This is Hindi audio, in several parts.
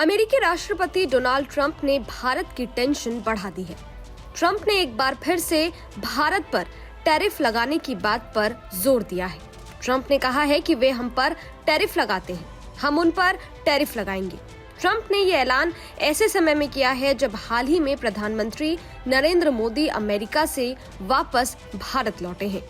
अमेरिकी राष्ट्रपति डोनाल्ड ट्रंप ने भारत की टेंशन बढ़ा दी है। ट्रंप ने एक बार फिर से भारत पर टैरिफ लगाने की बात पर जोर दिया है। ट्रंप ने कहा है कि वे हम पर टैरिफ लगाते हैं, हम उन पर टैरिफ लगाएंगे। ट्रंप ने ये ऐलान ऐसे समय में किया है जब हाल ही में प्रधानमंत्री नरेंद्र मोदी अमेरिका से वापस भारत लौटे हैं।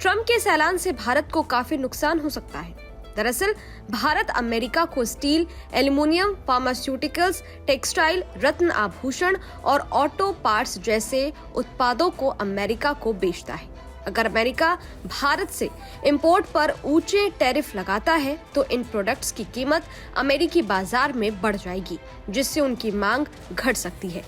ट्रंप के इस ऐलान से भारत को काफी नुकसान हो सकता है। दरअसल भारत अमेरिका को स्टील, एल्युमिनियम, फार्मास्यूटिकल्स, टेक्सटाइल, रत्न आभूषण और ऑटो पार्ट्स जैसे उत्पादों को अमेरिका को बेचता है। अगर अमेरिका भारत से इंपोर्ट पर ऊंचे टैरिफ लगाता है तो इन प्रोडक्ट्स की कीमत अमेरिकी बाजार में बढ़ जाएगी, जिससे उनकी मांग घट सकती है।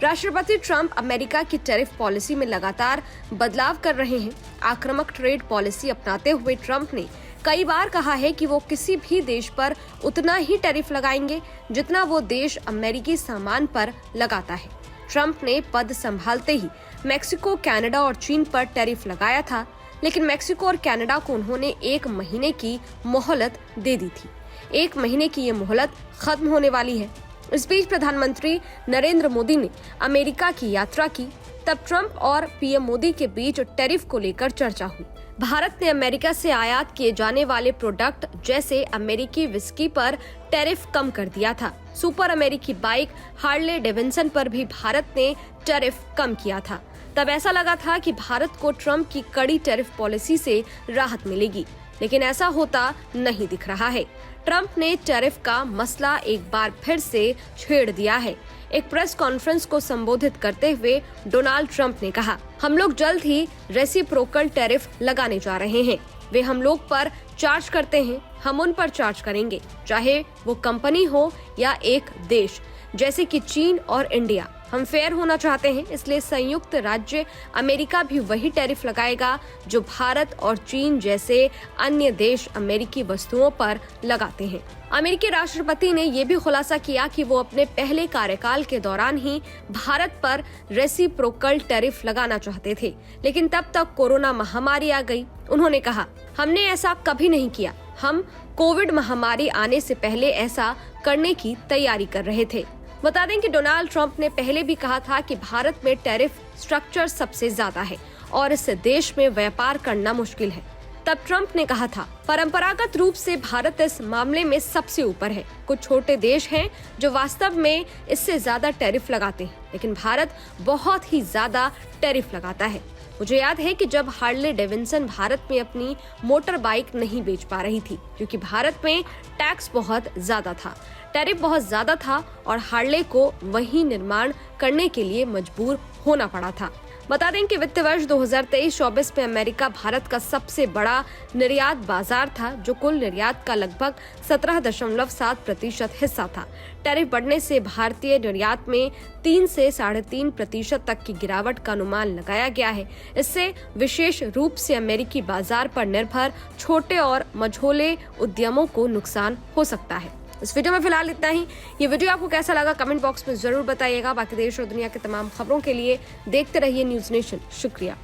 राष्ट्रपति ट्रंप अमेरिका की टैरिफ पॉलिसी में लगातार बदलाव कर रहे हैं। आक्रामक ट्रेड पॉलिसी अपनाते हुए ट्रंप ने कई बार कहा है कि वो किसी भी देश पर उतना ही टैरिफ लगाएंगे जितना वो देश अमेरिकी सामान पर लगाता है। ट्रंप ने पद संभालते ही मेक्सिको, कनाडा और चीन पर टैरिफ लगाया था, लेकिन मेक्सिको और कनाडा को उन्होंने 1 महीने की मोहलत दे दी थी। 1 महीने की ये मोहलत खत्म होने वाली है। इस बीच प्रधानमंत्री नरेंद्र मोदी ने अमेरिका की यात्रा की, तब ट्रंप और पीएम मोदी के बीच टैरिफ को लेकर चर्चा हुई। भारत ने अमेरिका से आयात किए जाने वाले प्रोडक्ट जैसे अमेरिकी विस्की पर टैरिफ कम कर दिया था। सुपर अमेरिकी बाइक हार्ले डेविडसन पर भी भारत ने टैरिफ कम किया था। तब ऐसा लगा था कि भारत को ट्रंप की कड़ी टैरिफ पॉलिसी से राहत मिलेगी, लेकिन ऐसा होता नहीं दिख रहा है। ट्रंप ने टैरिफ का मसला एक बार फिर से छेड़ दिया है। एक प्रेस कॉन्फ्रेंस को संबोधित करते हुए डोनाल्ड ट्रंप ने कहा, हम लोग जल्द ही रेसिप्रोकल टैरिफ लगाने जा रहे हैं। वे हम लोग पर चार्ज करते हैं, हम उन पर चार्ज करेंगे, चाहे वो कंपनी हो या एक देश जैसे कि चीन और इंडिया। हम फेयर होना चाहते हैं, इसलिए संयुक्त राज्य अमेरिका भी वही टैरिफ लगाएगा जो भारत और चीन जैसे अन्य देश अमेरिकी वस्तुओं पर लगाते हैं। अमेरिकी राष्ट्रपति ने यह भी खुलासा किया कि वो अपने पहले कार्यकाल के दौरान ही भारत पर रेसिप्रोकल टैरिफ लगाना चाहते थे, लेकिन तब तक कोरोना महामारी आ गई। उन्होंने कहा, हमने ऐसा कभी नहीं किया। हम कोविड महामारी आने से पहले ऐसा करने की तैयारी कर रहे थे। बता दें कि डोनाल्ड ट्रंप ने पहले भी कहा था कि भारत में टैरिफ स्ट्रक्चर सबसे ज्यादा है और इस देश में व्यापार करना मुश्किल है। तब ट्रंप ने कहा था, परंपरागत रूप से भारत इस मामले में सबसे ऊपर है। कुछ छोटे देश हैं जो वास्तव में इससे ज्यादा टैरिफ लगाते हैं, लेकिन भारत बहुत ही ज्यादा टैरिफ लगाता है। मुझे याद है कि जब हार्ले डेविडसन भारत में अपनी मोटर बाइक नहीं बेच पा रही थी क्योंकि भारत में टैक्स बहुत ज्यादा था, टैरिफ बहुत ज्यादा था और हार्ले को वही निर्माण करने के लिए मजबूर होना पड़ा था। बता दें कि वित्त वर्ष 2023-24 में अमेरिका भारत का सबसे बड़ा निर्यात बाजार था, जो कुल निर्यात का लगभग 17.7% हिस्सा था। टैरिफ बढ़ने से भारतीय निर्यात में 3 से 3.5% तक की गिरावट का अनुमान लगाया गया है। इससे विशेष रूप से अमेरिकी बाजार पर निर्भर छोटे और मझोले उद्यमों को नुकसान हो सकता है। इस वीडियो में फिलहाल इतना ही। ये वीडियो आपको कैसा लगा कमेंट बॉक्स में जरूर बताइएगा। बाकी देश और दुनिया के तमाम खबरों के लिए देखते रहिए न्यूज नेशन। शुक्रिया।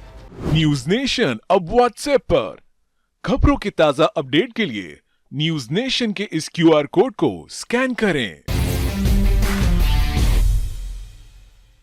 न्यूज नेशन अब व्हाट्सएप पर खबरों के ताजा अपडेट के लिए न्यूज नेशन के इस QR कोड को स्कैन करें।